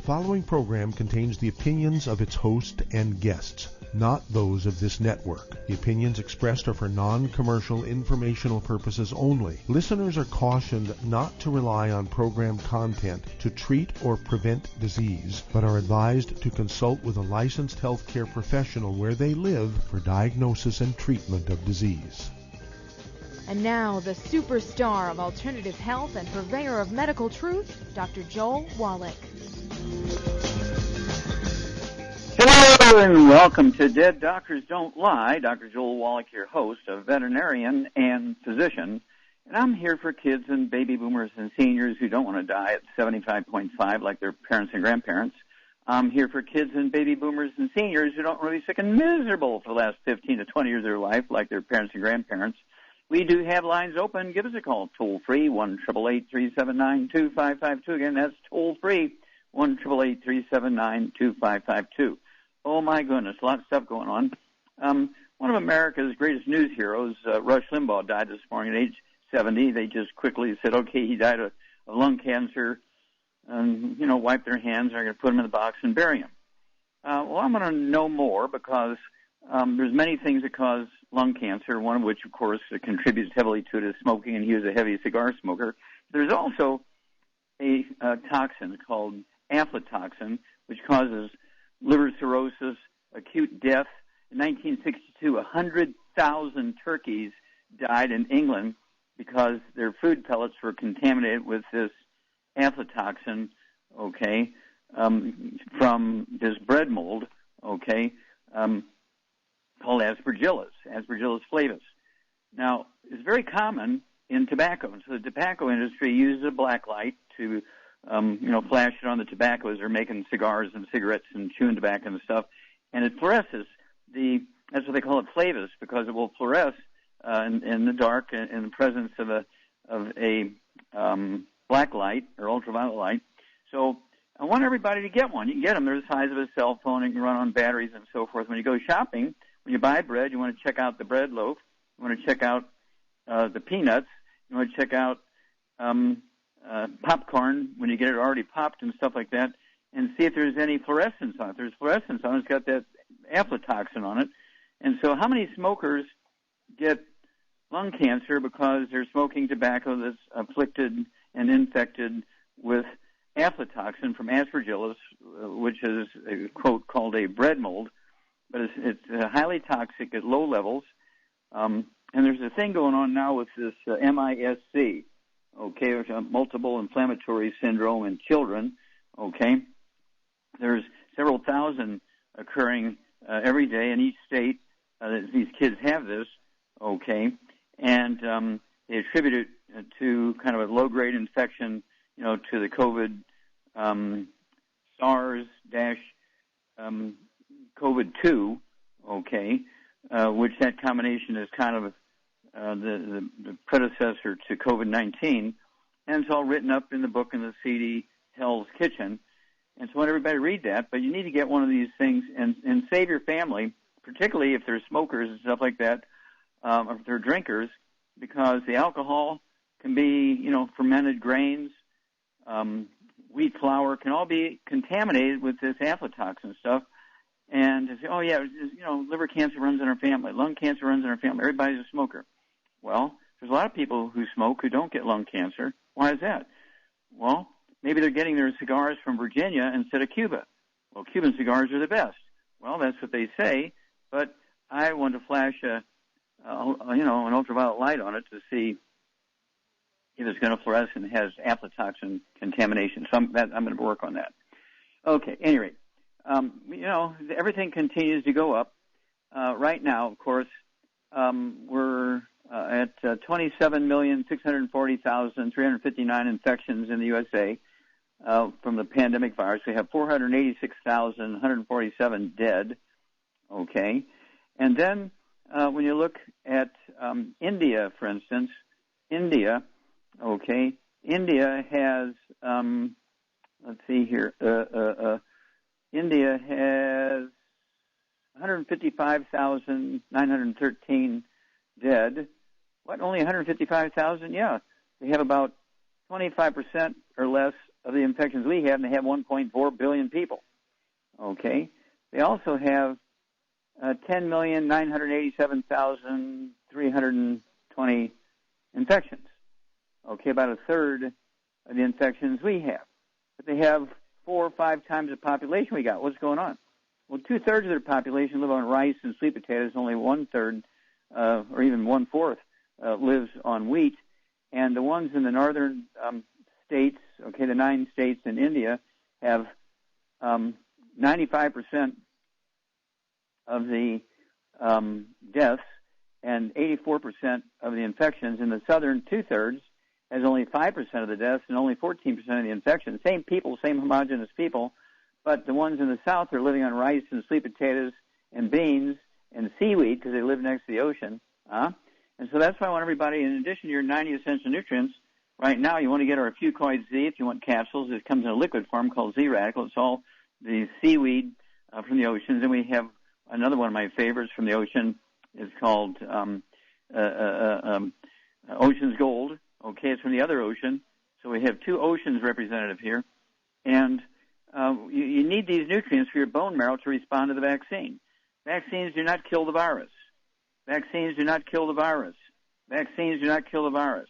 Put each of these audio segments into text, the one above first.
following program contains the opinions of its host and guests, not those of this network. The opinions expressed are for non-commercial informational purposes only. Listeners are cautioned not to rely on program content to treat or prevent disease, but are advised to consult with a licensed healthcare professional where they live for diagnosis and treatment of disease. And now, the superstar of alternative health and purveyor of medical truth, Dr. Joel Wallach. Hello and welcome to Dead Doctors Don't Lie. Dr. Joel Wallach, your host, a veterinarian and physician. And I'm here for kids and baby boomers and seniors who don't want to die at 75.5 like their parents and grandparents. I'm here for kids and baby boomers and seniors who don't want to be sick and miserable for the last 15 to 20 years of their life like their parents and grandparents. We do have lines open. Give us a call, toll-free, 1-888-379-2552. Again, that's toll-free, 1-888-379-2552. Oh, my goodness, a lot of stuff going on. One of America's greatest news heroes, Rush Limbaugh, died this morning at age 70. They just quickly said, okay, he died of lung cancer, and, wipe their hands, and are going to put him in the box and bury him. Well, I'm going to know more because there's many things that cause lung cancer, one of which, of course, contributes heavily to it is smoking, and he was a heavy cigar smoker. There's also a toxin called aflatoxin, which causes liver cirrhosis, acute death. In 1962, 100,000 turkeys died in England because their food pellets were contaminated with this aflatoxin, from this bread mold, called aspergillus flavus. Now, it's very common in tobacco. So the tobacco industry uses a black light to, flash it on the tobacco as they're making cigars and cigarettes and chewing tobacco and stuff. And it fluoresces. That's what they call it, flavus, because it will fluoresce in the dark in the presence of a black light or ultraviolet light. So I want everybody to get one. You can get them. They're the size of a cell phone. You can run on batteries and so forth. When you go shopping, when you buy bread, you want to check out the bread loaf. You want to check out the peanuts. You want to check out popcorn when you get it already popped and stuff like that, and see if there's any fluorescence on it. If there's fluorescence on it, it's got that aflatoxin on it. And so how many smokers get lung cancer because they're smoking tobacco that's afflicted and infected with aflatoxin from aspergillus, which is a quote called a bread mold, but it's highly toxic at low levels. And there's a thing going on now with this MISC, which is multiple inflammatory syndrome in children. There's several thousand occurring every day in each state. These kids have this, and they attribute it to kind of a low-grade infection, to the COVID SARS-CoV-2, which that combination is kind of the predecessor to COVID-19, and it's all written up in the book in the CD Hell's Kitchen. And so I want everybody to read that, but you need to get one of these things and save your family, particularly if they're smokers and stuff like that, or if they're drinkers, because the alcohol can be, fermented grains, wheat flour can all be contaminated with this aflatoxin stuff. And to say, liver cancer runs in our family, lung cancer runs in our family, everybody's a smoker. Well, there's a lot of people who smoke who don't get lung cancer. Why is that? Well, maybe they're getting their cigars from Virginia instead of Cuba. Well, Cuban cigars are the best. Well, that's what they say, but I want to flash an ultraviolet light on it to see if it's going to fluoresce and has aflatoxin contamination. So I'm going to work on that. Okay, anyway, everything continues to go up. Right now, of course, we're at 27,640,359 infections in the USA from the pandemic virus. We have 486,147 dead. And then when you look at India, for instance, India has, India has 155,913 dead. What, only 155,000? Yeah. They have about 25% or less of the infections we have, and they have 1.4 billion people. Okay? They also have 10,987,320 infections. Okay, about a third of the infections we have. But they have 4 or 5 times the population we got. What's going on? Well, 2/3 of their population live on rice and sweet potatoes. Only 1/3, or even 1/4, lives on wheat. And the ones in the northern states, okay, the 9 states in India, have 95% of the deaths and 84% of the infections. In the southern 2/3 has only 5% of the deaths and only 14% of the infections. Same people, same homogeneous people, but the ones in the south are living on rice and sweet potatoes and beans and seaweed because they live next to the ocean. And so that's why I want everybody, in addition to your 90 essential nutrients, right now you want to get our Fucoid Z if you want capsules. It comes in a liquid form called Z-Radical. It's all the seaweed from the oceans. And we have another one of my favorites from the ocean. It's called Ocean's Gold. Okay, it's from the other ocean. So we have 2 oceans representative here. And you need these nutrients for your bone marrow to respond to the vaccine. Vaccines do not kill the virus. Vaccines do not kill the virus. Vaccines do not kill the virus.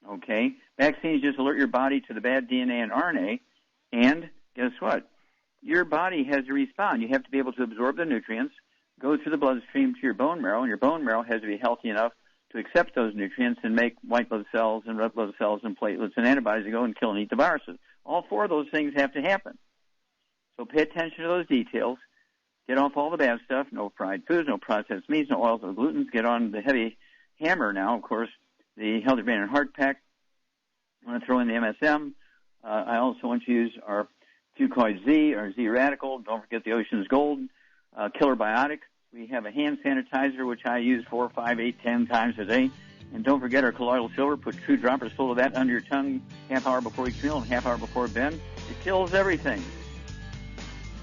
Okay? Vaccines just alert your body to the bad DNA and RNA. And guess what? Your body has to respond. You have to be able to absorb the nutrients, go through the bloodstream to your bone marrow, and your bone marrow has to be healthy enough to accept those nutrients and make white blood cells and red blood cells and platelets and antibodies to go and kill and eat the viruses. All 4 of those things have to happen. So pay attention to those details. Get off all the bad stuff, no fried foods, no processed meats, no oils, no glutens. Get on the heavy hammer now, of course, the Healthy Brain and Heart Pack. I want to throw in the MSM. I also want to use our Fucoid Z, our Z-Radical. Don't forget the Ocean's Gold, Killer Biotic. We have a hand sanitizer, which I use 4, 5, 8, 10 times a day. And don't forget our colloidal silver. Put 2 droppers full of that under your tongue half hour before each meal and half hour before bed. It kills everything.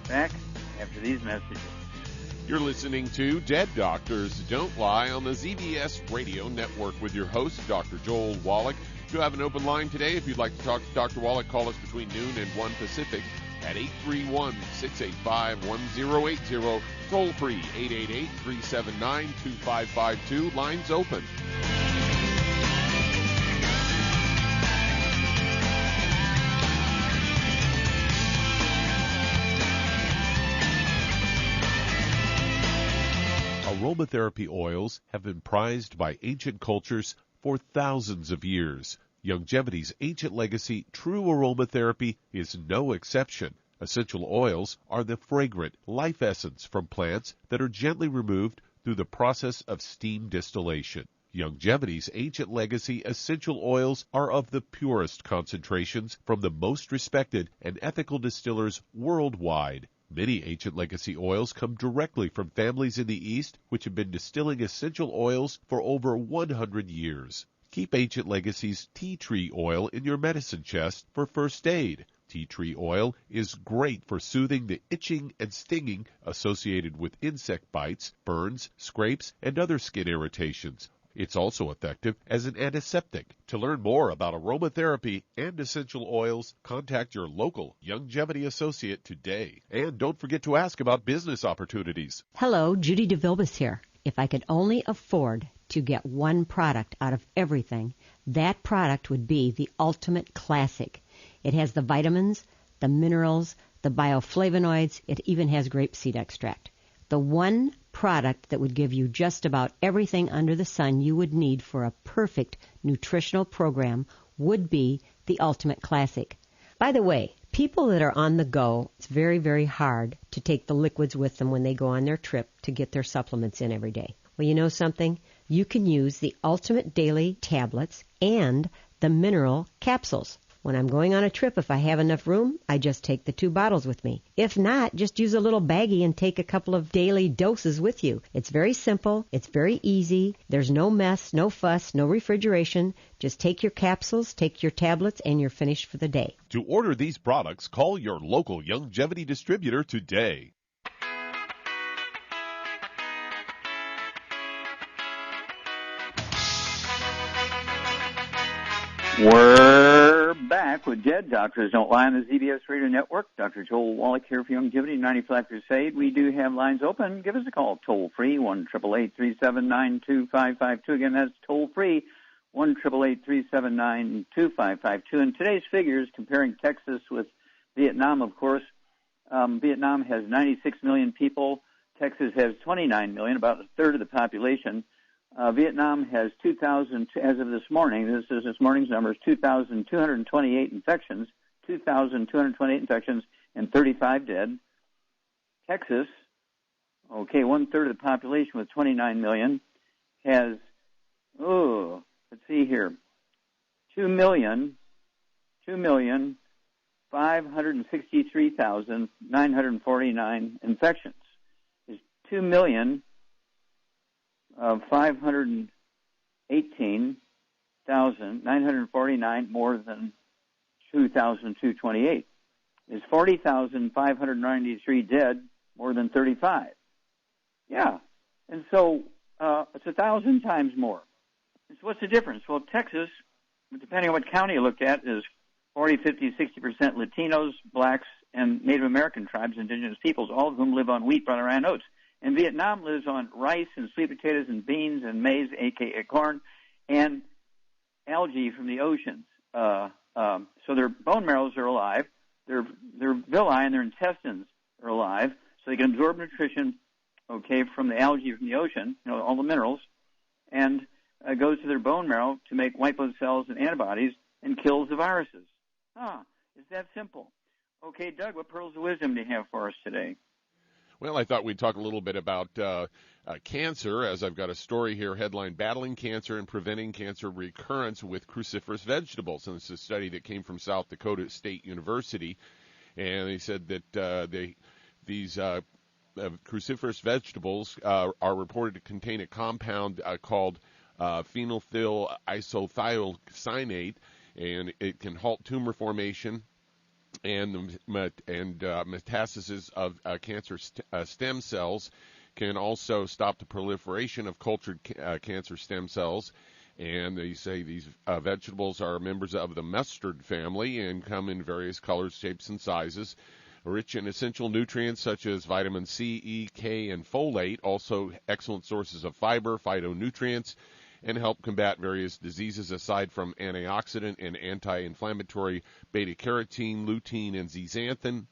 Back after these messages. You're listening to Dead Doctors Don't Lie on the ZBS Radio Network with your host, Dr. Joel Wallach. If you have an open line today, if you'd like to talk to Dr. Wallach, call us between noon and 1 Pacific at 831-685-1080. Toll free, 888-379-2552. Lines open. Aromatherapy oils have been prized by ancient cultures for thousands of years. Longevity's ancient legacy, true aromatherapy, is no exception. Essential oils are the fragrant life essence from plants that are gently removed through the process of steam distillation. Longevity's ancient legacy essential oils are of the purest concentrations from the most respected and ethical distillers worldwide. Many ancient legacy oils come directly from families in the East which have been distilling essential oils for over 100 years. Keep Ancient Legacy's tea tree oil in your medicine chest for first aid. Tea tree oil is great for soothing the itching and stinging associated with insect bites, burns, scrapes, and other skin irritations. It's also effective as an antiseptic. To learn more about aromatherapy and essential oils, contact your local Longevity associate today. And don't forget to ask about business opportunities. Hello, Judy DeVilbus here. If I could only afford to get one product out of everything, that product would be the Ultimate Classic. It has the vitamins, the minerals, the bioflavonoids. It even has grapeseed extract. The one product that would give you just about everything under the sun you would need for a perfect nutritional program would be the Ultimate Classic. By the way, people that are on the go, it's very, very hard to take the liquids with them when they go on their trip to get their supplements in every day. Well, you know something? You can use the Ultimate Daily Tablets and the Mineral Capsules. When I'm going on a trip, if I have enough room, I just take the 2 bottles with me. If not, just use a little baggie and take a couple of daily doses with you. It's very simple. It's very easy. There's no mess, no fuss, no refrigeration. Just take your capsules, take your tablets, and you're finished for the day. To order these products, call your local Longevity distributor today. We're back with Dead Doctors Don't Lie on the ZBS Radio Network. Dr. Joel Wallach here for Longevity 95 Crusade. We do have lines open. Give us a call, toll-free, 1-888-379-2552. Again, that's toll-free, 1-888-379-2552. And today's figures, comparing Texas with Vietnam, of course. Vietnam has 96 million people. Texas has 29 million, about a third of the population. Vietnam has 2,000, as of this morning, this is this morning's numbers, 2,228 infections, 2,228 infections, and 35 dead. Texas, okay, one-third of the population with 29 million, has, let's see here, 2,563,949 infections. There's 2,518,949 more than 2,228. There's 40,593 dead, more than 35. Yeah, and so it's 1,000 times more. So what's the difference? Well, Texas, depending on what county you look at, is 40, 50, 60% Latinos, blacks, and Native American tribes, indigenous peoples, all of whom live on wheat, brown, and oats. And Vietnam lives on rice and sweet potatoes and beans and maize, a.k.a. corn, and algae from the oceans. So their bone marrows are alive, their villi and their intestines are alive, so they can absorb nutrition, okay, from the algae from the ocean, all the minerals, and goes to their bone marrow to make white blood cells and antibodies and kills the viruses. It's that simple. Okay, Doug, what pearls of wisdom do you have for us today? Well, I thought we'd talk a little bit about cancer, as I've got a story here, headline, Battling Cancer and Preventing Cancer Recurrence with Cruciferous Vegetables. And this is a study that came from South Dakota State University. And they said that these cruciferous vegetables are reported to contain a compound called phenolphyll isothiocyanate, and it can halt tumor formation and metastasis of cancer stem cells, can also stop the proliferation of cultured cancer stem cells. And they say these vegetables are members of the mustard family and come in various colors, shapes, and sizes. Rich in essential nutrients such as vitamin C, E, K, and folate, also excellent sources of fiber, phytonutrients, and help combat various diseases aside from antioxidant and anti-inflammatory beta-carotene, lutein, and zeaxanthin.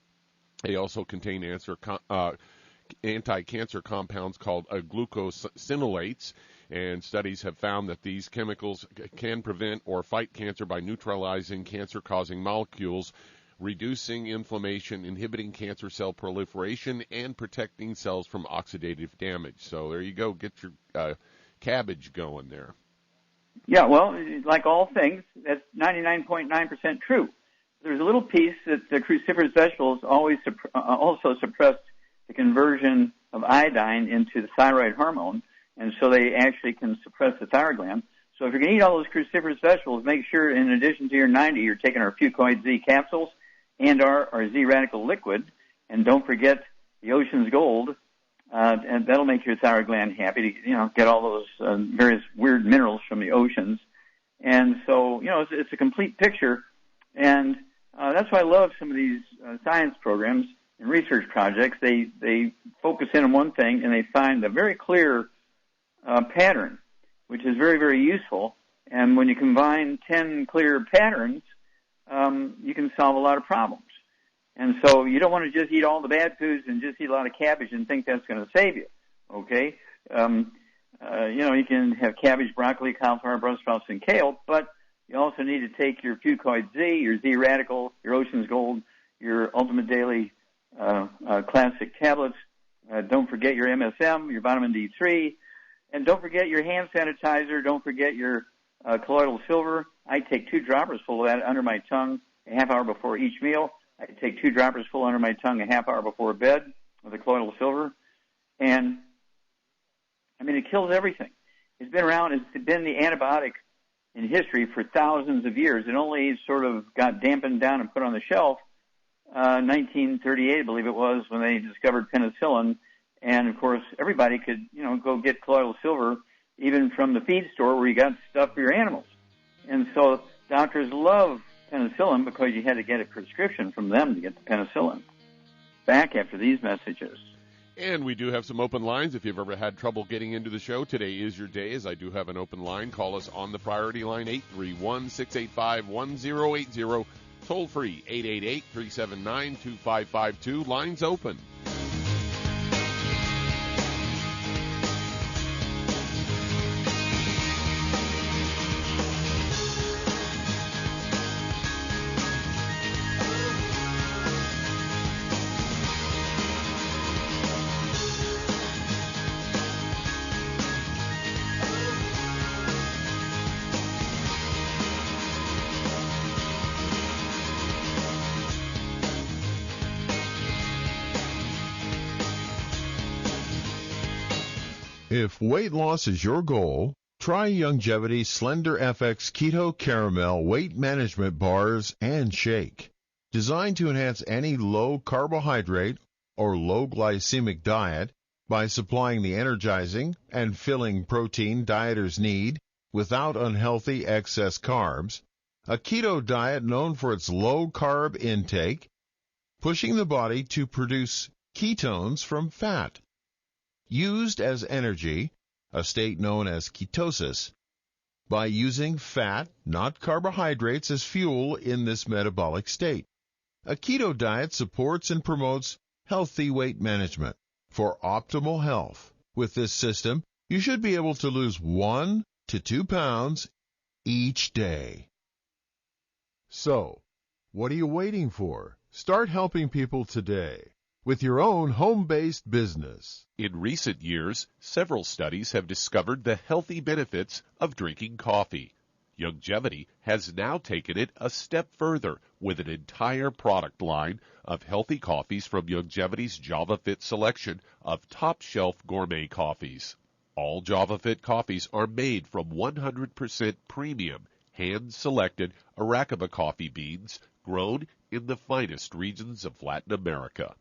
They also contain anti-cancer compounds called glucosinolates, and studies have found that these chemicals can prevent or fight cancer by neutralizing cancer-causing molecules, reducing inflammation, inhibiting cancer cell proliferation, and protecting cells from oxidative damage. So there you go. Get your cabbage going there. Yeah, well, like all things, that's 99.9% true. There's a little piece that the cruciferous vegetables also suppress the conversion of iodine into the thyroid hormone, and so they actually can suppress the thyroid gland. So if you're going to eat all those cruciferous vegetables, make sure in addition to your 90, you're taking our Fucoid Z capsules and our Z radical liquid, and don't forget the Ocean's Gold. And that'll make your thyroid gland happy to, get all those various weird minerals from the oceans. And so, it's a complete picture. And that's why I love some of these science programs and research projects. They focus in on one thing, and they find a very clear pattern, which is very, very useful. And when you combine 10 clear patterns, you can solve a lot of problems. And so you don't want to just eat all the bad foods and just eat a lot of cabbage and think that's going to save you, okay? You can have cabbage, broccoli, cauliflower, Brussels sprouts, and kale, but you also need to take your Fucoid Z, your Z Radical, your Ocean's Gold, your Ultimate Daily Classic tablets. Don't forget your MSM, your vitamin D3, and don't forget your hand sanitizer. Don't forget your colloidal silver. I take 2 droppers full of that under my tongue a half hour before each meal. I take 2 droppers full under my tongue a half hour before bed with the colloidal silver. And, it kills everything. It's been around. It's been the antibiotic in history for thousands of years. It only sort of got dampened down and put on the shelf 1938, I believe it was, when they discovered penicillin. And, of course, everybody could, go get colloidal silver even from the feed store where you got stuff for your animals. And so doctors love penicillin because you had to get a prescription from them to get the penicillin. Back after these messages. And we do have some open lines. If you've ever had trouble getting into the show, today is your day, as I do have an open line. Call us on the priority line, 831-685-1080. Toll free, 888-379-2552. Lines open. If weight loss is your goal, try Youngevity Slender FX Keto Caramel Weight Management Bars and Shake. Designed to enhance any low carbohydrate or low glycemic diet by supplying the energizing and filling protein dieters need without unhealthy excess carbs, a keto diet known for its low carb intake, pushing the body to produce ketones from fat. Used as energy, a state known as ketosis, by using fat, not carbohydrates, as fuel in this metabolic state. A keto diet supports and promotes healthy weight management. For optimal health, with this system, you should be able to lose 1 to 2 pounds each day. So, what are you waiting for? Start helping people today with your own home-based business. In recent years, several studies have discovered the healthy benefits of drinking coffee. Youngevity has now taken it a step further with an entire product line of healthy coffees from Youngevity's JavaFit selection of top-shelf gourmet coffees. All JavaFit coffees are made from 100% premium, hand-selected Arabica coffee beans grown in the finest regions of Latin America.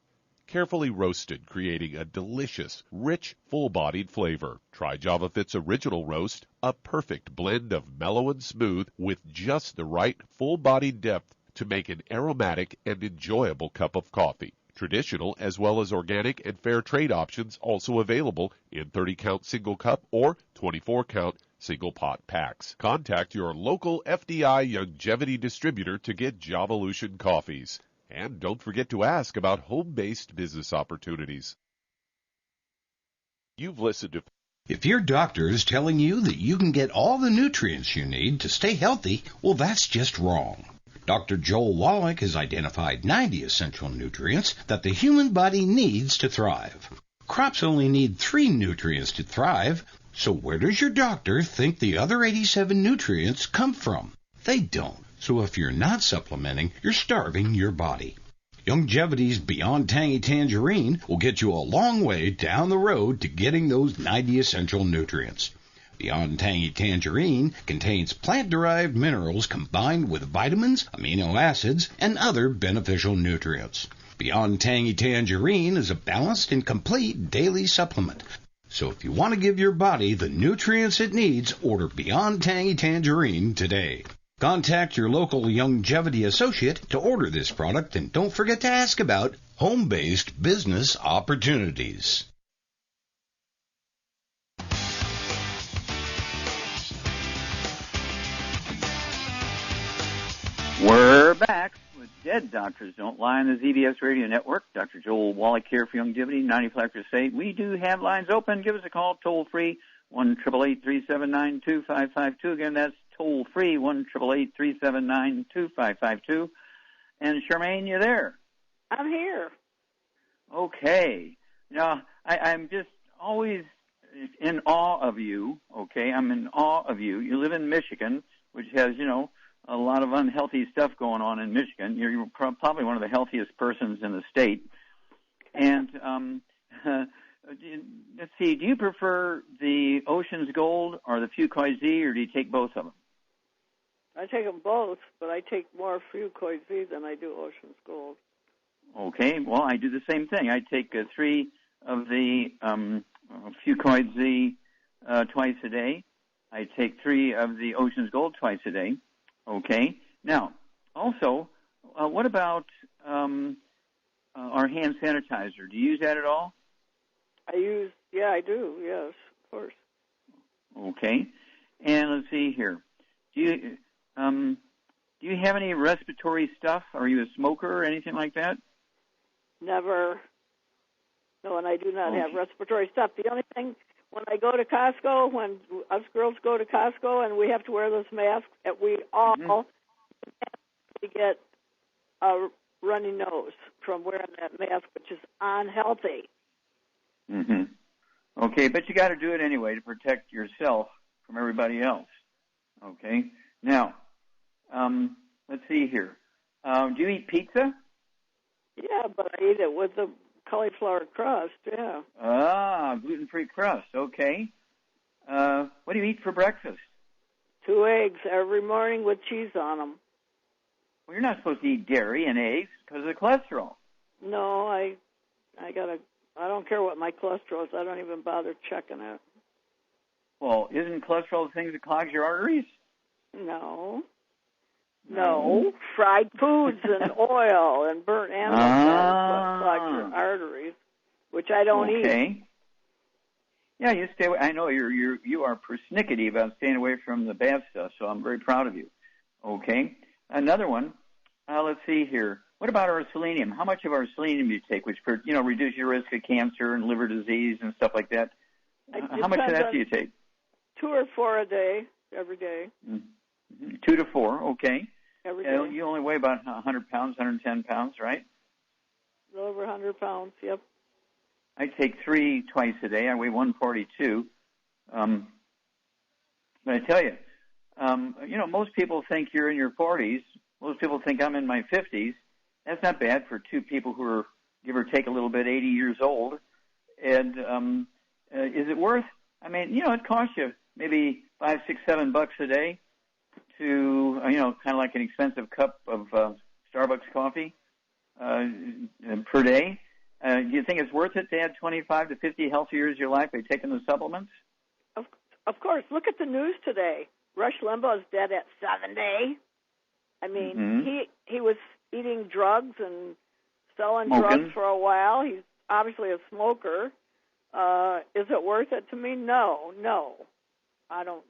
Carefully roasted, creating a delicious, rich, full-bodied flavor. Try JavaFit's original roast, a perfect blend of mellow and smooth with just the right full-bodied depth to make an aromatic and enjoyable cup of coffee. Traditional as well as organic and fair trade options also available in 30-count single cup or 24-count single pot packs. Contact your local FDI Youngevity distributor to get Javalution coffees. And don't forget to ask about home-based business opportunities. You've listened to... If your doctor is telling you that you can get all the nutrients you need to stay healthy, well, that's just wrong. Dr. Joel Wallach has identified 90 essential nutrients that the human body needs to thrive. Crops only need 3 nutrients to thrive, so where does your doctor think the other 87 nutrients come from? They don't. So if you're not supplementing, you're starving your body. Youngevity's Beyond Tangy Tangerine will get you a long way down the road to getting those 90 essential nutrients. Beyond Tangy Tangerine contains plant-derived minerals combined with vitamins, amino acids, and other beneficial nutrients. Beyond Tangy Tangerine is a balanced and complete daily supplement. So if you want to give your body the nutrients it needs, order Beyond Tangy Tangerine today. Contact your local Youngevity associate to order this product, and don't forget to ask about home-based business opportunities. We're back with Dead Doctors Don't Lie on the ZBS Radio Network. Dr. Joel Wallach here for Youngevity, 95 Crusade. We do have lines open. Give us a call, toll-free, 1-888-379-2552. Again, that's toll-free, 1-888-379-2552. And Charmaine, you there? I'm here. Okay. Now, I'm just always in awe of you, okay? I'm in awe of you. You live in Michigan, which has, a lot of unhealthy stuff going on in Michigan. You're probably one of the healthiest persons in the state. And let's see, do you prefer the Ocean's Gold or the Fucoid Z, or do you take both of them? I take them both, but I take more Fucoid Z than I do Ocean's Gold. Okay, well, I do the same thing. I take 3 of the Fucoid Z twice a day. I take 3 of the Ocean's Gold twice a day. Okay. Now, Also, what about our hand sanitizer? Do you use that at all? I do, yes, of course. Okay. And let's see here. Do you have any respiratory stuff? Are you a smoker or anything like that? Never. No, and I do not have respiratory stuff. The only thing, when I go to Costco, when us girls go to Costco and we have to wear those masks, we all get a runny nose from wearing that mask, which is unhealthy. Mm-hmm. Okay, but you got to do it anyway to protect yourself from everybody else. Okay. Now, let's see here. Do you eat pizza? Yeah, but I eat it with the cauliflower crust, yeah. Ah, gluten-free crust, okay. What do you eat for breakfast? 2 eggs every morning with cheese on them. Well, you're not supposed to eat dairy and eggs because of the cholesterol. No, I don't care what my cholesterol is. I don't even bother checking it. Well, isn't cholesterol the thing that clogs your arteries? No. Fried foods and oil and burnt animal fat clogs your arteries, which I don't eat. Okay. Yeah, you stay away. I know you are persnickety about staying away from the bad stuff, so I'm very proud of you. Okay. Another one. Let's see here. What about our selenium? How much of our selenium do you take, which reduce your risk of cancer and liver disease and stuff like that? How much of that do you take? 2 or 4 a day, every day. Mm-hmm. 2 to 4, okay. Every day. You only weigh about 100 pounds, 110 pounds, right? A little over 100 pounds, yep. I take 3 twice a day. I weigh 142. But I tell you, most people think you're in your 40s. Most people think I'm in my 50s. That's not bad for 2 people who are, give or take a little bit, 80 years old. And is it worth? I mean, it costs you maybe $5, $6, $7 a day to, kind of like an expensive cup of Starbucks coffee per day. Do you think it's worth it to add 25 to 50 healthy years of your life by taking the supplements? Of course. Look at the news today. Rush Limbaugh is dead at 70. I mean, he was eating drugs and selling drugs for a while. He's obviously a smoker. Is it worth it to me? No. I don't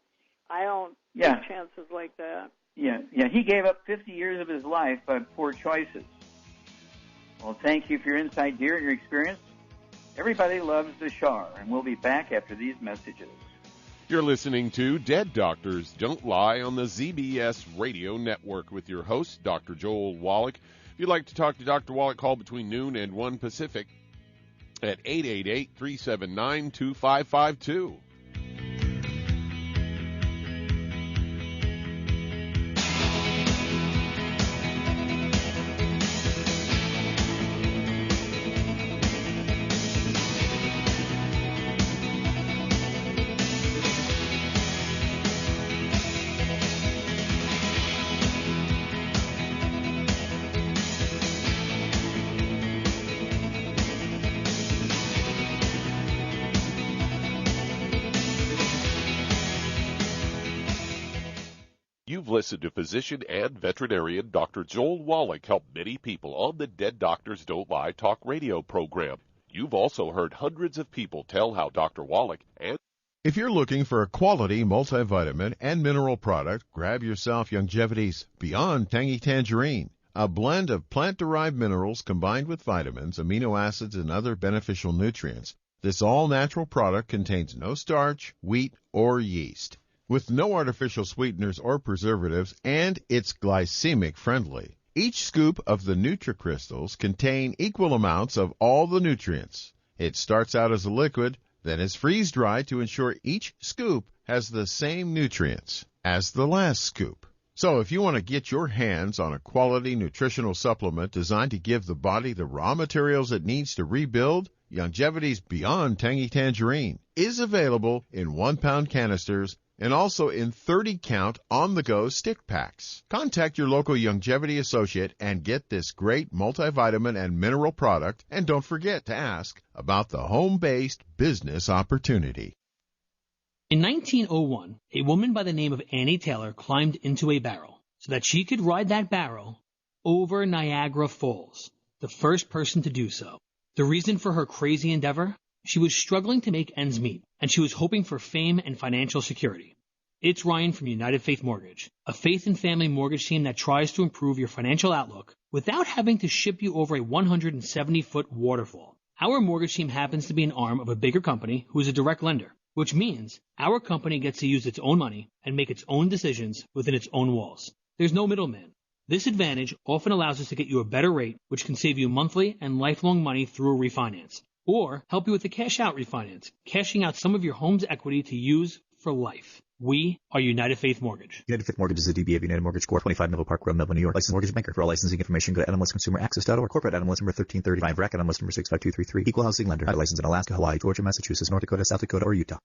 take chances like that. Yeah. He gave up 50 years of his life by poor choices. Well, thank you for your insight, dear, and your experience. Everybody loves the Shar, and we'll be back after these messages. You're listening to Dead Doctors Don't Lie on the ZBS Radio Network with your host, Dr. Joel Wallach. If you'd like to talk to Dr. Wallach, call between noon and 1 Pacific at 888-379-2552. You've listened to physician and veterinarian Dr. Joel Wallach help many people on the Dead Doctors Don't Lie talk radio program. You've also heard hundreds of people tell how Dr. Wallach and... If you're looking for a quality multivitamin and mineral product, grab yourself Longevity's Beyond Tangy Tangerine, a blend of plant-derived minerals combined with vitamins, amino acids, and other beneficial nutrients. This all-natural product contains no starch, wheat, or yeast, with no artificial sweeteners or preservatives, and it's glycemic friendly. Each scoop of the NutriCrystals contain equal amounts of all the nutrients. It starts out as a liquid, then is freeze-dried to ensure each scoop has the same nutrients as the last scoop. So if you want to get your hands on a quality nutritional supplement designed to give the body the raw materials it needs to rebuild, Longevity's Beyond Tangy Tangerine is available in 1-pound canisters and also in 30-count on-the-go stick packs. Contact your local Longevity associate and get this great multivitamin and mineral product, and don't forget to ask about the home-based business opportunity. In 1901, a woman by the name of Annie Taylor climbed into a barrel. so that she could ride that barrel over Niagara Falls, the first person to do so. The reason for her crazy endeavor? She was struggling to make ends meet, and she was hoping for fame and financial security. It's Ryan from United Faith Mortgage, a faith and family mortgage team that tries to improve your financial outlook without having to ship you over a 170-foot waterfall. Our mortgage team happens to be an arm of a bigger company who is a direct lender, which means our company gets to use its own money and make its own decisions within its own walls. There's no middleman. This advantage often allows us to get you a better rate, which can save you monthly and lifelong money through a refinance, or help you with a cash-out refinance, cashing out some of your home's equity to use for life. We are United Faith Mortgage. United Faith Mortgage is a DBA of United Mortgage Corp. 25 Melville Park Road, Melville, New York. Licensed mortgage banker. For all licensing information, go to nmlsconsumeraccess.org. Corporate NMLS number 1335. RAC NMLS number 65233. Equal housing lender. Licensed in Alaska, Hawaii, Georgia, Massachusetts, North Dakota, South Dakota, or Utah.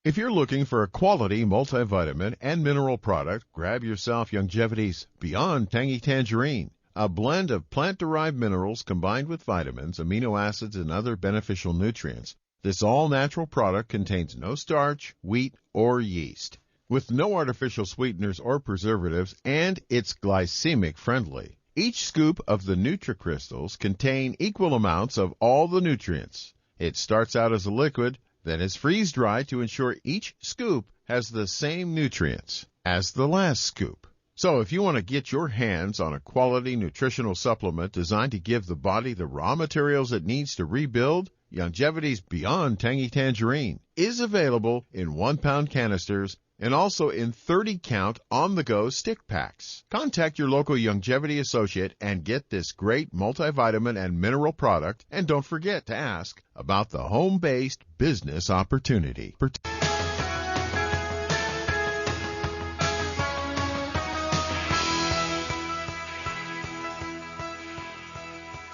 If you're looking for a quality multivitamin and mineral product, grab yourself Youngevity's Beyond Tangy Tangerine, a blend of plant-derived minerals combined with vitamins, amino acids, and other beneficial nutrients. This all-natural product contains no starch, wheat, or yeast, with no artificial sweeteners or preservatives, and it's glycemic friendly. Each scoop of the NutriCrystals contain equal amounts of all the nutrients. It starts out as a liquid, then is freeze-dried to ensure each scoop has the same nutrients as the last scoop. So if you want to get your hands on a quality nutritional supplement designed to give the body the raw materials it needs to rebuild, Youngevity's Beyond Tangy Tangerine is available in 1-pound canisters and also in 30-count on-the-go stick packs. Contact your local Youngevity associate and get this great multivitamin and mineral product, and don't forget to ask about the home-based business opportunity.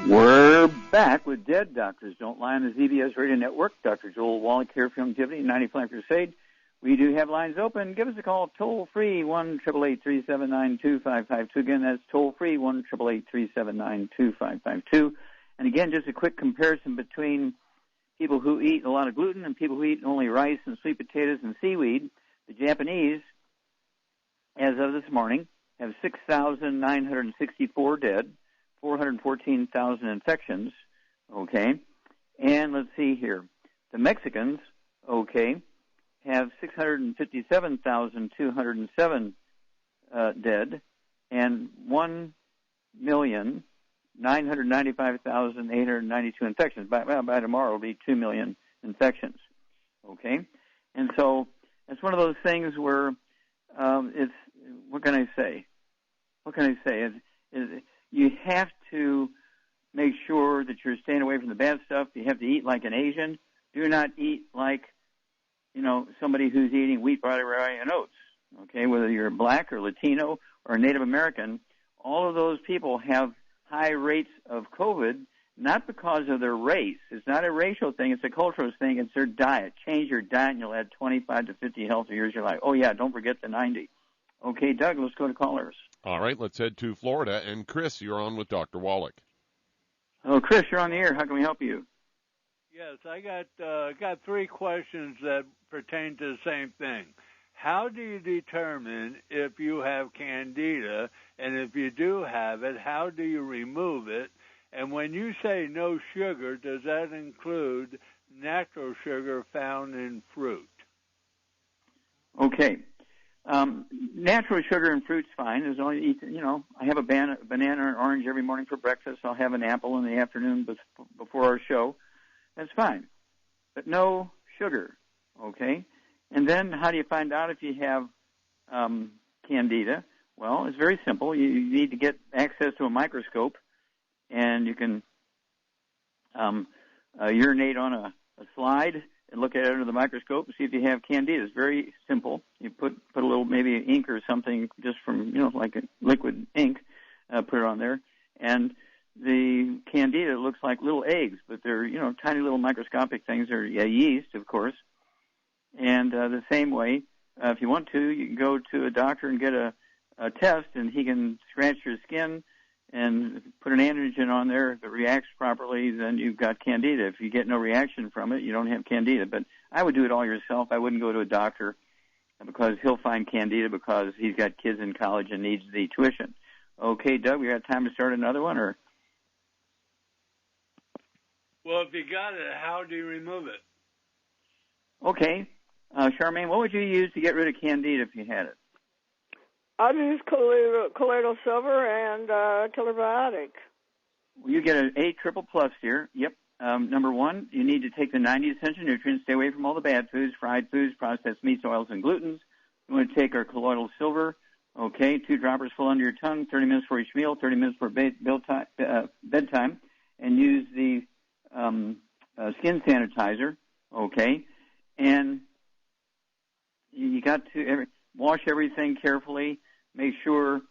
We're back with Dead Doctors Don't Lie on the ZBS Radio Network. Dr. Joel Wallach here from Longevity, 95 Crusade. We do have lines open. Give us a call toll-free, 1-888-379-2552. Again, that's toll-free, 1-888-379-2552. And again, just a quick comparison between people who eat a lot of gluten and people who eat only rice and sweet potatoes and seaweed. The Japanese, as of this morning, have 6,964 dead, 414,000 infections, okay? And let's see here. The Mexicans, okay, have 657,207 dead and 1,995,892 infections. By tomorrow, it'll be 2 million infections, okay? And so it's one of those things where it's, what can I say? You have to make sure that you're staying away from the bad stuff. You have to eat like an Asian. Do not eat like, somebody who's eating wheat, barley, rye, and oats. Okay, whether you're black or Latino or Native American, all of those people have high rates of COVID, not because of their race. It's not a racial thing. It's a cultural thing. It's their diet. Change your diet, and you'll add 25 to 50 healthy years of your life. Oh, yeah, don't forget the 90. Okay, Doug, let's go to callers. All right, let's head to Florida. And Chris, you're on with Dr. Wallach. Oh, Chris, you're on the air. How can we help you? Yes, I got 3 questions that pertain to the same thing. How do you determine if you have candida, and if you do have it, how do you remove it? And when you say no sugar, does that include natural sugar found in fruit? Okay. Natural sugar in fruit's fine. There's only, I have a banana or an orange every morning for breakfast. I'll have an apple in the afternoon before our show. That's fine. But no sugar, okay? And then how do you find out if you have candida? Well, it's very simple. You need to get access to a microscope, and you can urinate on a slide and look at it under the microscope and see if you have candida. It's very simple. You put a little maybe ink or something just from, like a liquid ink, put it on there, and the candida looks like little eggs, but they're, tiny little microscopic things. They're yeast, of course. And the same way, if you want to, you can go to a doctor and get a test, and he can scratch your skin and put an antigen on there. If it reacts properly, then you've got candida. If you get no reaction from it, you don't have candida. But I would do it all yourself. I wouldn't go to a doctor. because he'll find candida because he's got kids in college and needs the tuition. Okay, Doug, we got time to start another one, or? Well, if you got it, how do you remove it? Okay. Charmaine, what would you use to get rid of candida if you had it? I'd use colloidal silver and killer biotic. Well, you get an A triple plus here. Yep. Number one, you need to take the 90 essential nutrients, stay away from all the bad foods, fried foods, processed meats, oils, and glutens. You want to take our colloidal silver. Okay, 2 droppers full under your tongue, 30 minutes for each meal, 30 minutes for bedtime, and use the skin sanitizer. Okay, and you got to wash everything carefully. Make sure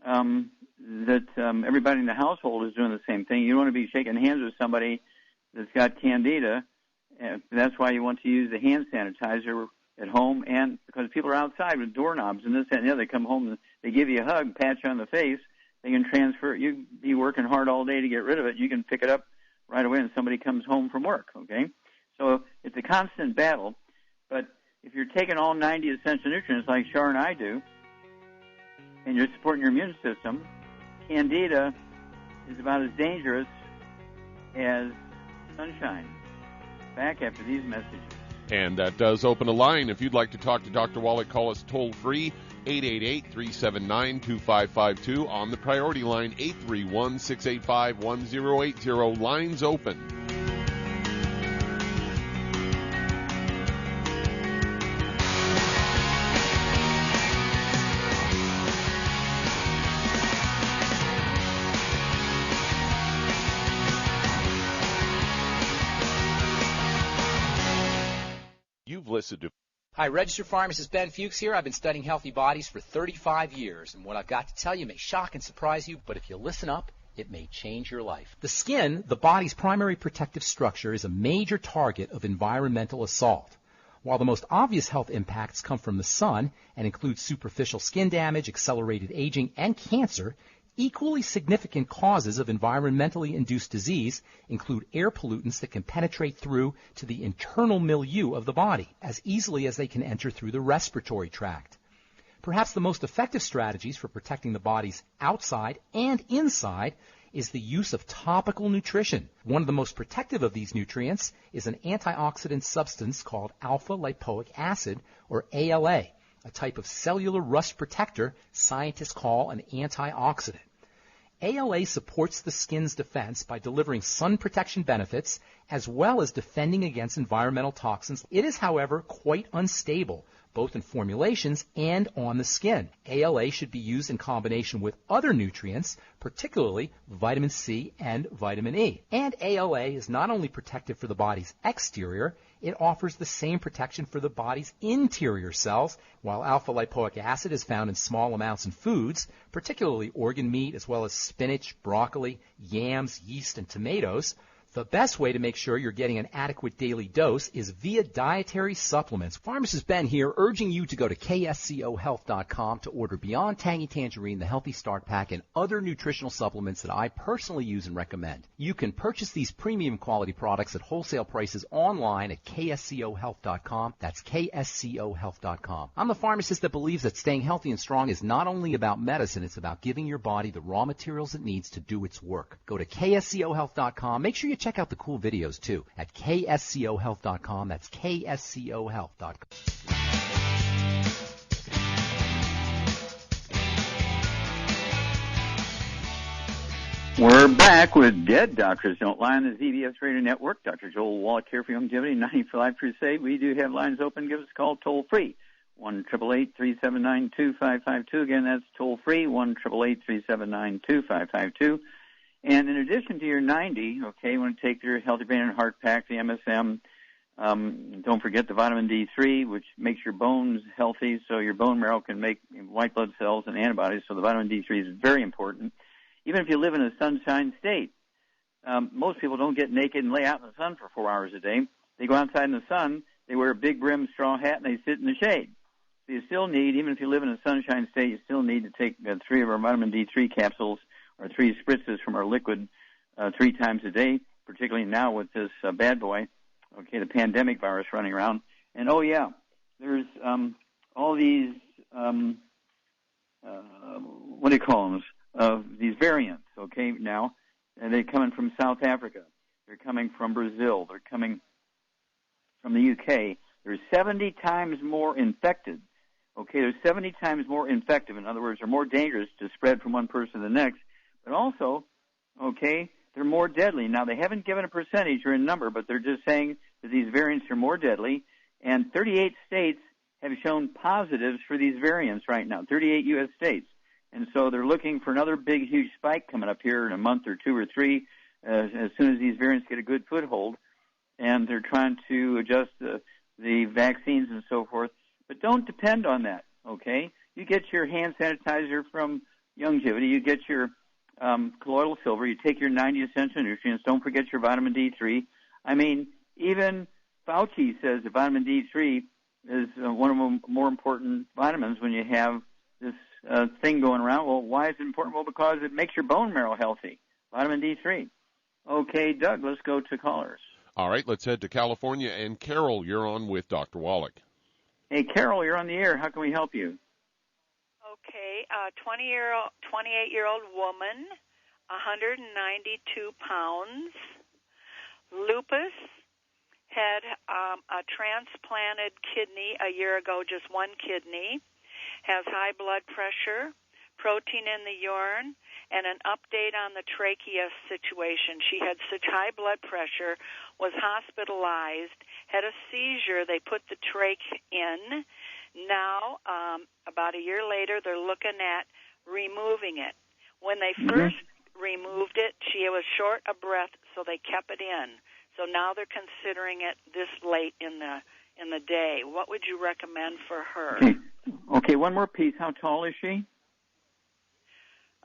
that everybody in the household is doing the same thing. You don't want to be shaking hands with somebody that's got candida. That's why you want to use the hand sanitizer at home, and because people are outside with doorknobs and this, that, and the other. They come home and they give you a hug, pat you on the face. They can transfer it. You be working hard all day to get rid of it. You can pick it up right away when somebody comes home from work, okay? So it's a constant battle. But if you're taking all 90 essential nutrients like Char and I do, and you're supporting your immune system, candida is about as dangerous as sunshine. Back after these messages. And that does open a line. If you'd like to talk to Dr. Wallach, call us toll-free, 888-379-2552. On the priority line, 831-685-1080. Lines open. Listen to. Hi, registered pharmacist Ben Fuchs here. I've been studying healthy bodies for 35 years, and what I've got to tell you may shock and surprise you, but if you listen up, it may change your life. The skin, the body's primary protective structure, is a major target of environmental assault. While the most obvious health impacts come from the sun and include superficial skin damage, accelerated aging, and cancer, equally significant causes of environmentally induced disease include air pollutants that can penetrate through to the internal milieu of the body as easily as they can enter through the respiratory tract. Perhaps the most effective strategies for protecting the body's outside and inside is the use of topical nutrition. One of the most protective of these nutrients is an antioxidant substance called alpha-lipoic acid, or ALA, a type of cellular rust protector scientists call an antioxidant. ALA supports the skin's defense by delivering sun protection benefits as well as defending against environmental toxins. It is, however, quite unstable, both in formulations and on the skin. ALA should be used in combination with other nutrients, particularly vitamin C and vitamin E. And ALA is not only protective for the body's exterior, it offers the same protection for the body's interior cells. While alpha-lipoic acid is found in small amounts in foods, particularly organ meat as well as spinach, broccoli, yams, yeast, and tomatoes, the best way to make sure you're getting an adequate daily dose is via dietary supplements. Pharmacist Ben here, urging you to go to kscohealth.com to order Beyond Tangy Tangerine, the Healthy Start Pack, and other nutritional supplements that I personally use and recommend. You can purchase these premium quality products at wholesale prices online at kscohealth.com. That's kscohealth.com. I'm the pharmacist that believes that staying healthy and strong is not only about medicine, it's about giving your body the raw materials it needs to do its work. Go to kscohealth.com. Make sure you check out the cool videos, too, at kscohealth.com. That's kscohealth.com. We're back with Dead Doctors Don't Lie on the ZBS Radio Network. Dr. Joel Wallach here for Longevity 90 for Life Crusade. We do have lines open. Give us a call toll-free, 1-888-379-2552. Again, that's toll-free, 1-888-379-2552. And in addition to your 90, okay, you want to take your Healthy Brain and Heart Pack, the MSM. Don't forget the vitamin D3, which makes your bones healthy, so your bone marrow can make white blood cells and antibodies. So the vitamin D3 is very important. Even if you live in a sunshine state, most people don't get naked and lay out in the sun for 4 hours a day. They go outside in the sun, they wear a big brim straw hat, and they sit in the shade. So you still need, even if you live in a sunshine state, you still need to take 3 of our vitamin D3 capsules or 3 spritzes from our liquid 3 times a day, particularly now with this bad boy, okay, the pandemic virus running around. And, oh, yeah, there's all these, what do you call them? These variants, okay, now. And they're coming from South Africa. They're coming from Brazil. They're coming from the UK. They're 70 times more infected. Okay, they're 70 times more infective. In other words, they're more dangerous to spread from one person to the next. But also, okay, they're more deadly. Now, they haven't given a percentage or a number, but they're just saying that these variants are more deadly. And 38 states have shown positives for these variants right now, 38 U.S. states. And so they're looking for another big, huge spike coming up here in a month or two or three as soon as these variants get a good foothold. And they're trying to adjust the vaccines and so forth. But don't depend on that, okay? You get your hand sanitizer from Youngevity. You get your colloidal silver. You take your 90 essential nutrients. Don't forget your vitamin D3. I mean, even Fauci says that vitamin D3 is one of the more important vitamins when you have this thing going around. Well, why is it important? Well, because it makes your bone marrow healthy, vitamin D3. Okay, Doug, let's go to callers. All right, let's head to California. And Carol, you're on with Dr. Wallach. Hey, Carol, you're on the air. How can we help you? Okay, 28-year-old woman, 192 pounds, lupus, had a transplanted kidney a year ago, just one kidney, has high blood pressure, protein in the urine, and an update on the trachea situation. She had such high blood pressure, was hospitalized, had a seizure. They put the trach in. Now, about a year later, they're looking at removing it. When they first removed it, she was short of breath, so they kept it in. So now they're considering it this late in the day. What would you recommend for her? Okay, one more piece. How tall is she?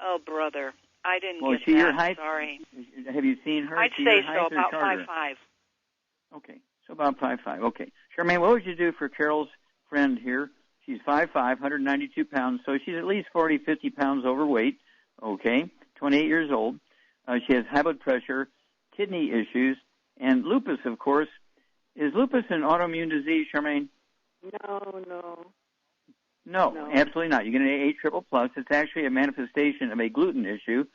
Oh, brother, I didn't get she that. Your height? Sorry. Have you seen her? I'd say so, about 5'5". Okay, so about 5'5". Okay. Charmaine, what would you do for Carol's friend here? She's 5'5", 192 pounds, so she's at least 40, 50 pounds overweight, okay, 28 years old. She has high blood pressure, kidney issues, and lupus, of course. Is lupus an autoimmune disease, Charmaine? No, absolutely not. You get an A triple plus. It's actually a manifestation of a gluten issue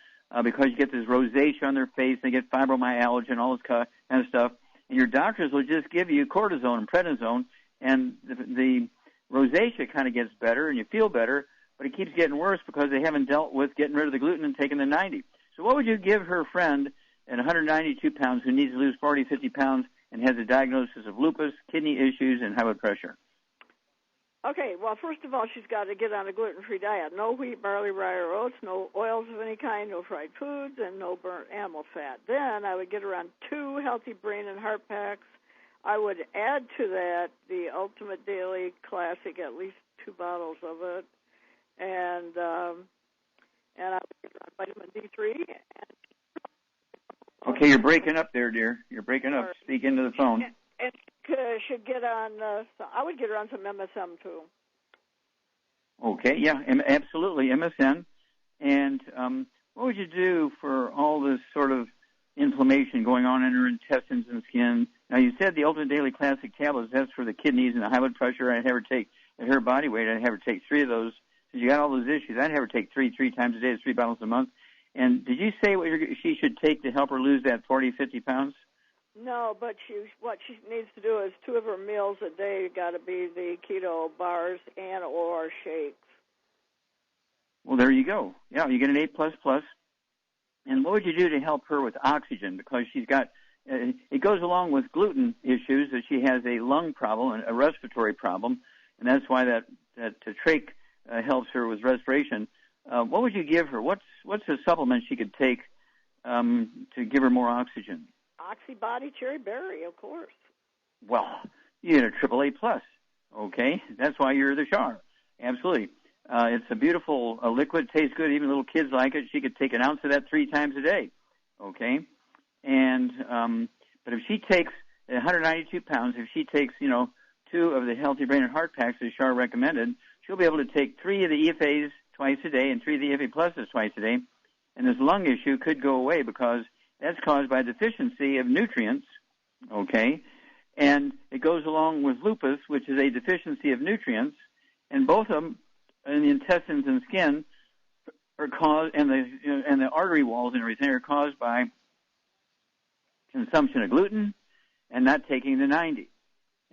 because you get this rosacea on their face. They get fibromyalgia and all this kind of stuff. And your doctors will just give you cortisone and prednisone, and the rosacea kind of gets better and you feel better, but it keeps getting worse because they haven't dealt with getting rid of the gluten and taking the 90. So what would you give her friend at 192 pounds who needs to lose 40, 50 pounds and has a diagnosis of lupus, kidney issues, and high blood pressure? Okay, well, first of all, she's got to get on a gluten-free diet. No wheat, barley, rye, or oats, no oils of any kind, no fried foods, and no burnt animal fat. Then I would get her on 2 healthy brain and heart packs. I would add to that the Ultimate Daily Classic, at least 2 bottles of it, and I would get her on vitamin D3. Okay, you're breaking up there, dear. You're breaking up. Speak into the phone. And should get on, I would get her on some MSM, too. Okay, yeah, absolutely, MSM. And what would you do for all this sort of inflammation going on in her intestines and skin? Now, you said the Ultimate Daily Classic tablets, that's for the kidneys and the high blood pressure. I'd have her take, at her body weight, I'd have her take 3 of those. Since you got all those issues, I'd have her take 3 times a day, 3 bottles a month. And did you say what she should take to help her lose that 40, 50 pounds? No, but what she needs to do is 2 of her meals a day got to be the keto bars and or shakes. Well, there you go. Yeah, you get an A++. And what would you do to help her with oxygen? Because she's got, it goes along with gluten issues that she has a lung problem, a respiratory problem, and that's why that trach helps her with respiration. What would you give her? What's a supplement she could take to give her more oxygen? Oxybody cherry berry, of course. Well, you get a AAA+. Okay, that's why you're the Char. Absolutely. It's a beautiful liquid. Tastes good. Even little kids like it. She could take an ounce of that 3 times a day. Okay, and but if she takes 192 pounds, if she takes 2 of the Healthy Brain and Heart Packs that Char recommended, she'll be able to take 3 of the EFAs twice a day and 3 of the EFA pluses twice a day, and this lung issue could go away because that's caused by deficiency of nutrients. Okay, and it goes along with lupus, which is a deficiency of nutrients. and both of them in the intestines and skin are caused, and the artery walls and everything are caused by consumption of gluten and not taking the 90.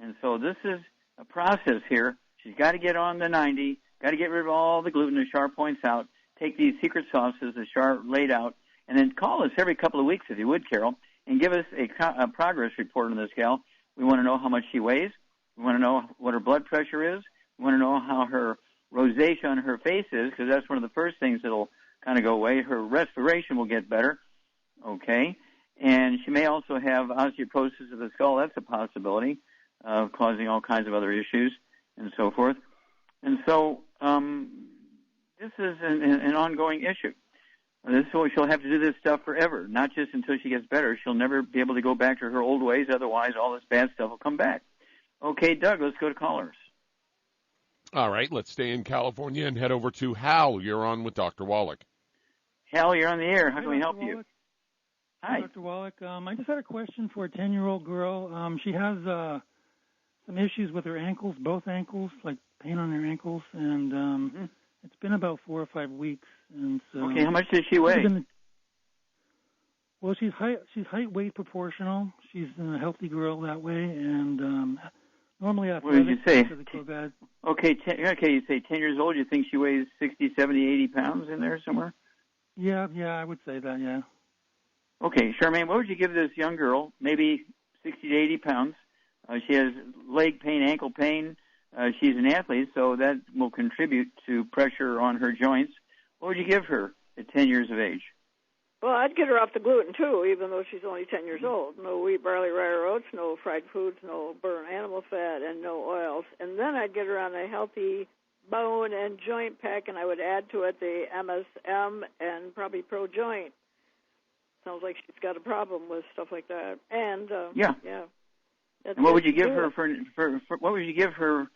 And so this is a process here. She's got to get on the 90, got to get rid of all the gluten, as Shar points out, take these secret sauces that Shar laid out, and then call us every couple of weeks, if you would, Carol, and give us a progress report on this gal. We want to know how much she weighs. We want to know what her blood pressure is. We want to know how her rosacea on her face is, because that's one of the first things that'll kind of go away. Her respiration will get better, okay? And she may also have osteoporosis of the skull. That's a possibility of causing all kinds of other issues and so forth. And so this is an ongoing issue. So she'll have to do this stuff forever, not just until she gets better. She'll never be able to go back to her old ways. Otherwise, all this bad stuff will come back. Okay, Doug, let's go to callers. All right, let's stay in California and head over to Hal. You're on with Dr. Wallach. Hal, you're on the air. How can we help you? Hi. Dr. Wallach. I just had a question for a 10-year-old girl. She has some issues with her ankles, both ankles, like pain on her ankles, and it's been about 4 or 5 weeks. And so, okay, how much does she weigh? Well, she's height-weight proportional. She's a healthy girl that way, and normally athletic. What did you say? Okay, you say 10 years old. You think she weighs 60, 70, 80 pounds in there somewhere? Yeah, I would say that, yeah. Okay, Charmaine, what would you give this young girl? Maybe 60 to 80 pounds. She has leg pain, ankle pain. She's an athlete, so that will contribute to pressure on her joints. What would you give her at 10 years of age? Well, I'd get her off the gluten, too, even though she's only 10 years old. No wheat, barley, rye, or oats, no fried foods, no burnt animal fat, and no oils. And then I'd get her on a healthy bone and joint pack, and I would add to it the MSM and probably Pro Joint. Sounds like she's got a problem with stuff like that. And, yeah. And what would you give her for what would you give her,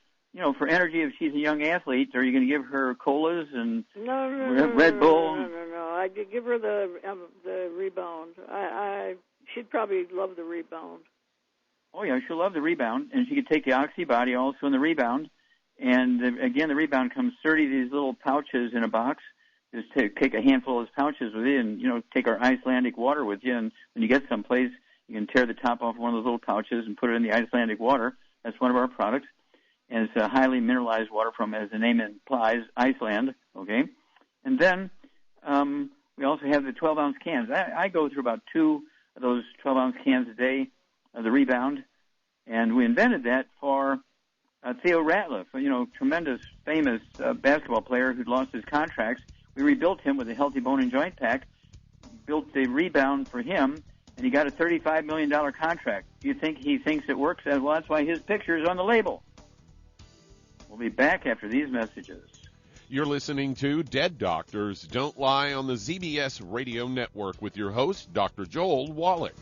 for energy if she's a young athlete? Are you going to give her colas and Red Bull? No. I'd give her the Rebound. She'd probably love the Rebound. Oh, yeah, she'll love the Rebound. And she could take the Oxybody also in the Rebound. And, again, the Rebound comes 30 of these little pouches in a box. Just take a handful of those pouches with you and, take our Icelandic water with you. And when you get someplace, you can tear the top off one of those little pouches and put it in the Icelandic water. That's one of our products. And it's a highly mineralized water from, as the name implies, Iceland, okay? And then we also have the 12-ounce cans. I go through about 2 of those 12-ounce cans a day of the Rebound. And we invented that for Theo Ratliff, tremendous, famous basketball player who'd lost his contracts. We rebuilt him with a healthy bone and joint pack, built the Rebound for him, and he got a $35 million contract. Do you think he thinks it works? Well, that's why his picture is on the label. We'll be back after these messages. You're listening to Dead Doctors Don't Lie on the ZBS Radio Network with your host, Dr. Joel Wallach.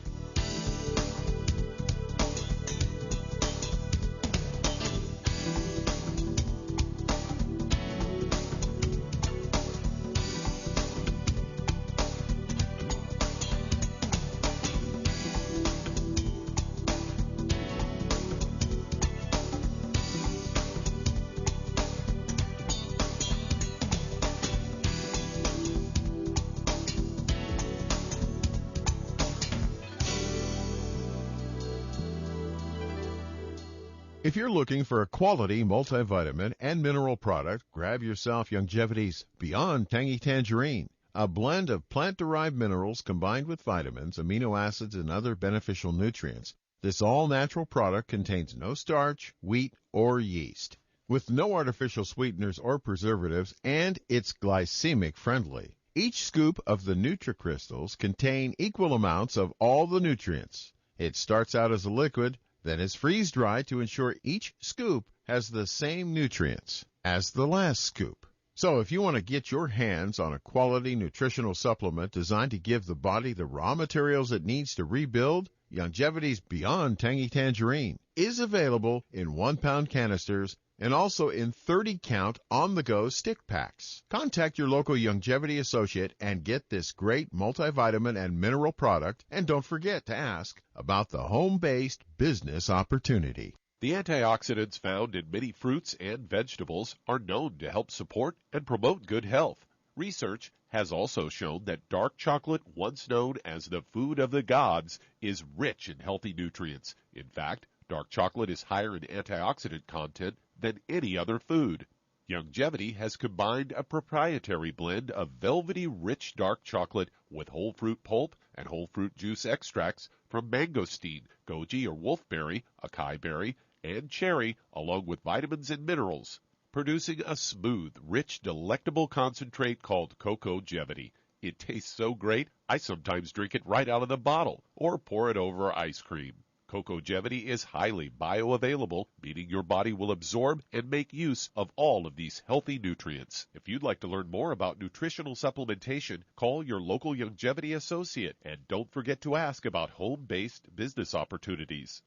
If you're looking for a quality multivitamin and mineral product, grab yourself Youngevity's Beyond Tangy Tangerine, a blend of plant-derived minerals combined with vitamins, amino acids, and other beneficial nutrients. This all-natural product contains no starch, wheat, or yeast, with no artificial sweeteners or preservatives, and it's glycemic friendly. Each scoop of the NutriCrystals contain equal amounts of all the nutrients. It starts out as a liquid, then is freeze-dried to ensure each scoop has the same nutrients as the last scoop. So if you want to get your hands on a quality nutritional supplement designed to give the body the raw materials it needs to rebuild, Youngevity's Beyond Tangy Tangerine is available in 1-pound canisters and also in 30-count on-the-go stick packs. Contact your local Youngevity associate and get this great multivitamin and mineral product, and don't forget to ask about the home-based business opportunity. The antioxidants found in many fruits and vegetables are known to help support and promote good health. Research has also shown that dark chocolate, once known as the food of the gods, is rich in healthy nutrients. In fact, dark chocolate is higher in antioxidant content than any other food. Youngevity has combined a proprietary blend of velvety rich dark chocolate with whole fruit pulp and whole fruit juice extracts from mangosteen, goji or wolfberry, acai berry, and cherry, along with vitamins and minerals, producing a smooth, rich, delectable concentrate called Cocogevity. It tastes so great, I sometimes drink it right out of the bottle or pour it over ice cream. Cocogevity is highly bioavailable, meaning your body will absorb and make use of all of these healthy nutrients. If you'd like to learn more about nutritional supplementation, call your local Youngevity associate, and don't forget to ask about home-based business opportunities.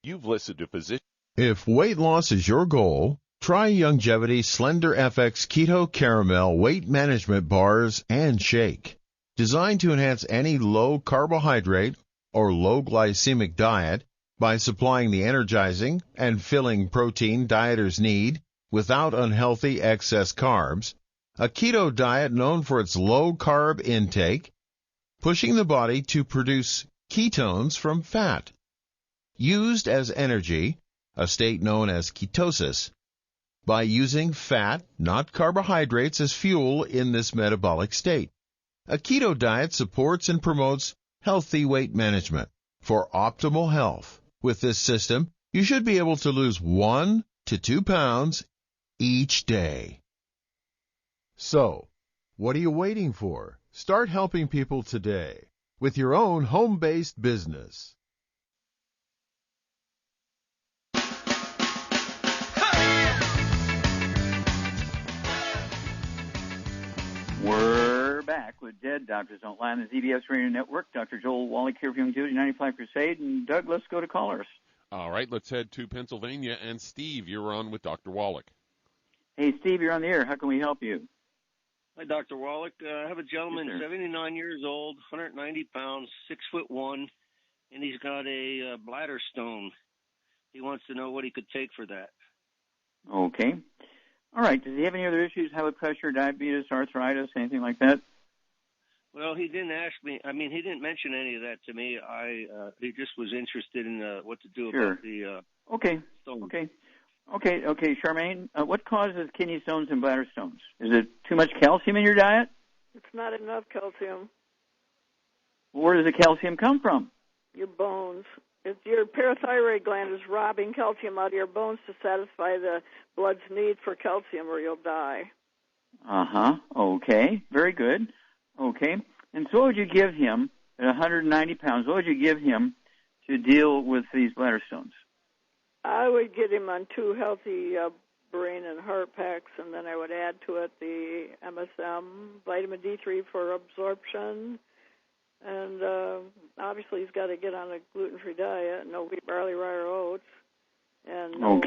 You've listened to Physician. If weight loss is your goal, try Youngevity Slender FX Keto Caramel Weight Management Bars and Shake. Designed to enhance any low carbohydrate or low glycemic diet by supplying the energizing and filling protein dieters need without unhealthy excess carbs, a keto diet known for its low carb intake, pushing the body to produce ketones from fat, used as energy, a state known as ketosis, by using fat, not carbohydrates, as fuel in this metabolic state. A keto diet supports and promotes healthy weight management. For optimal health, with this system, you should be able to lose 1 to 2 pounds each day. So, what are you waiting for? Start helping people today with your own home-based business. We're back with Dead Doctors Online, the ZBS Radio Network. Dr. Joel Wallach here for Youngevity 95 Crusade. And Doug, let's go to callers. All right, let's head to Pennsylvania. And Steve, you're on with Dr. Wallach. Hey, Steve, you're on the air. How can we help you? Hi, Dr. Wallach. I have a gentleman, 79 years old, 190 pounds, 6'1", and he's got a bladder stone. He wants to know what he could take for that. Okay. All right. Does he have any other issues, high blood pressure, diabetes, arthritis, anything like that? Well, he didn't ask me. I mean, he didn't mention any of that to me. He just was interested in what to do about the stone. Okay, Charmaine, what causes kidney stones and bladder stones? Is it too much calcium in your diet? It's not enough calcium. Where does the calcium come from? Your bones. It's your parathyroid gland is robbing calcium out of your bones to satisfy the blood's need for calcium, or you'll die. Okay. Very good. Okay. And so what would you give him at 190 pounds? What would you give him to deal with these bladder stones? I would get him on 2 healthy brain and heart packs, and then I would add to it the MSM, vitamin D3 for absorption, and obviously he's got to get on a gluten-free diet, no wheat, barley, rye, or oats, and no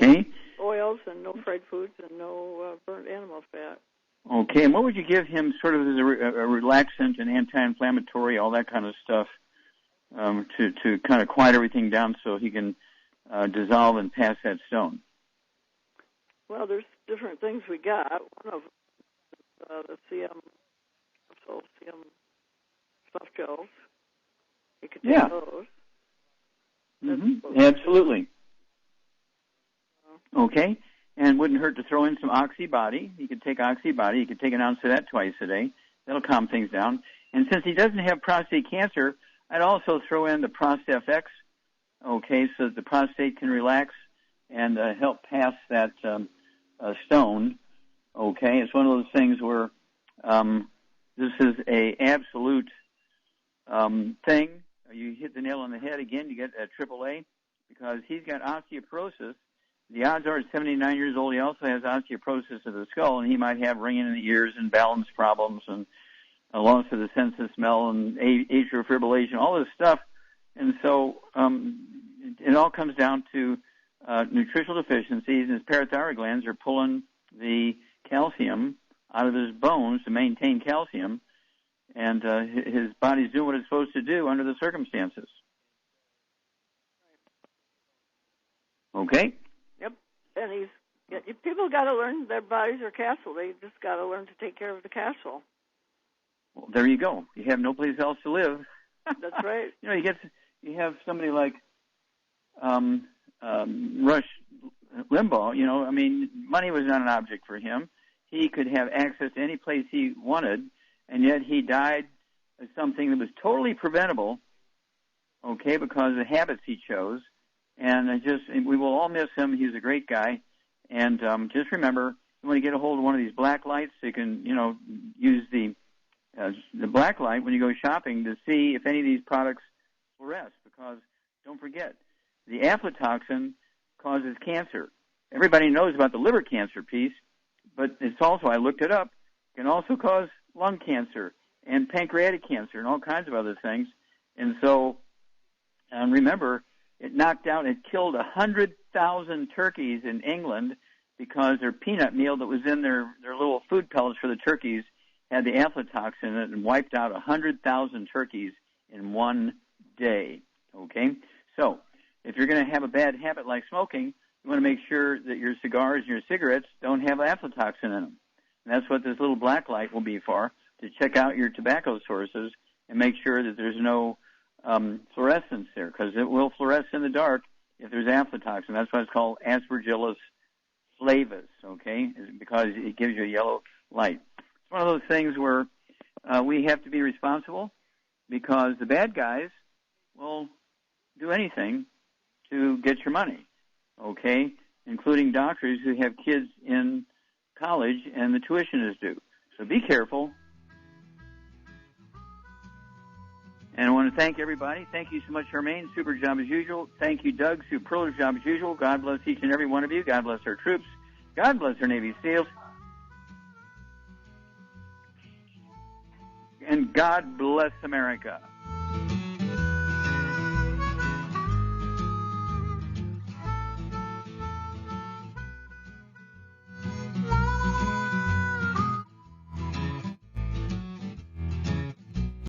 oils, and no fried foods, and no burnt animal fat. Okay, and what would you give him sort of as a relaxant and anti-inflammatory, all that kind of stuff, to kind of quiet everything down so he can dissolve and pass that stone? Well, there's different things we got. One of the CM soft gels. You could take those. Absolutely. Okay. And wouldn't hurt to throw in some Oxybody. He could take Oxybody. He could take an ounce of that twice a day. That'll calm things down. And since he doesn't have prostate cancer, I'd also throw in the ProstFX, okay, so that the prostate can relax and help pass that stone. Okay, it's one of those things where this is a absolute thing. You hit the nail on the head again. You get a AAA because he's got osteoporosis. The odds are at 79 years old, he also has osteoporosis of the skull, and he might have ringing in the ears and balance problems and a loss of the sense of smell and atrial fibrillation, all this stuff. And so it all comes down to nutritional deficiencies, and his parathyroid glands are pulling the calcium out of his bones to maintain calcium, and his body's doing what it's supposed to do under the circumstances. Okay? Yep. And people got to learn their bodies are castle. They just got to learn to take care of the castle. Well, there you go. You have no place else to live. That's right. You have somebody like Rush Limbaugh. Money was not an object for him. He could have access to any place he wanted, and yet he died of something that was totally preventable, okay, because of the habits he chose. And we will all miss him. He was a great guy. And just remember, you want to get a hold of one of these black lights, you can, use the black light when you go shopping to see if any of these products fluoresce, because don't forget, the aflatoxin causes cancer. Everybody knows about the liver cancer piece, but it's also, I looked it up, can also cause lung cancer and pancreatic cancer and all kinds of other things. And so, remember, it killed 100,000 turkeys in England because their peanut meal that was in their little food pellets for the turkeys had the aflatoxin in it and wiped out 100,000 turkeys in one day. Okay? So, if you're going to have a bad habit like smoking, you want to make sure that your cigars and your cigarettes don't have aflatoxin in them. And that's what this little black light will be for, to check out your tobacco sources and make sure that there's no fluorescence there, because it will fluoresce in the dark if there's aflatoxin. That's why it's called aspergillus flavus, okay, because it gives you a yellow light. It's one of those things where we have to be responsible, because the bad guys will do anything to get your money, okay, including doctors who have kids in college and the tuition is due. So be careful. And I want to thank everybody. Thank you so much, Charmaine. Super job as usual. Thank you, Doug. Superlative job as usual. God bless each and every one of you. God bless our troops. God bless our Navy SEALs. And God bless America.